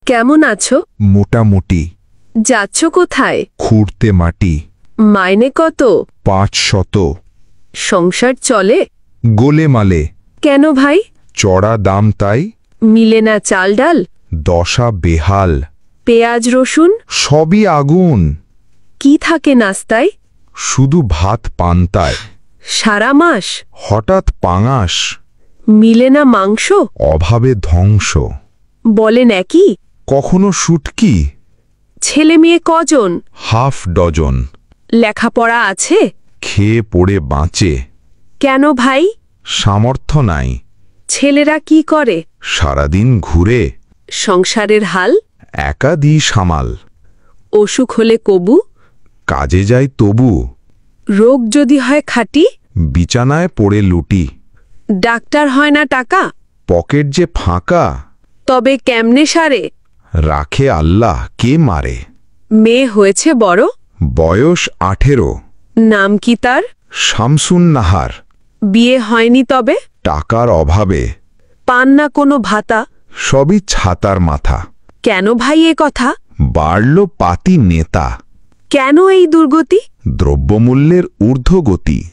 কেমন আছো? মোটামুটি। যাচ্ছ কোথায়? খুঁড়তে মাটি। মাইনে কত? 500। সংসার চলে? গোলেমালে। কেন ভাই? চড়া দাম তাই। মিলে না চাল ডাল? দশা বেহাল। পেঁয়াজ রসুন? সবই আগুন। কি থাকে নাস্তায়? শুধু ভাত পান্তায়। সারা মাস? হঠাৎ পাঙাশ। মিলে না মাংস? অভাবে ধ্বংস। বলেন একই? কখনো শুটকি। ছেলে মেয়ে কজন? Half dozen. লেখাপড়া আছে? খেয়ে পড়ে বাঁচে। কেন ভাই? সামর্থ্য নাই। ছেলেরা কি করে? সারাদিন ঘুরে। সংসারের হাল? একা দিই সামাল। অসুখ হলে কবু? কাজে যায় তবু। রোগ যদি হয় খাঁটি? বিছানায় পড়ে লুটি। ডাক্তার হয় না টাকা? পকেট যে ফাঁকা। তবে কেমনে সারে? রাখে আল্লাহ, কে মারে। মেয়ে হয়েছে বড়? বয়স 18। নাম কি তার? শামসুন নাহার। বিয়ে হয়নি তবে? টাকার অভাবে। পান না কোনো ভাতা? সবই ছাতার মাথা। কেন ভাই এ কথা? বাড়ল পাতি নেতা। কেন এই দুর্গতি? দ্রব্যমূল্যের ঊর্ধ্বগতি।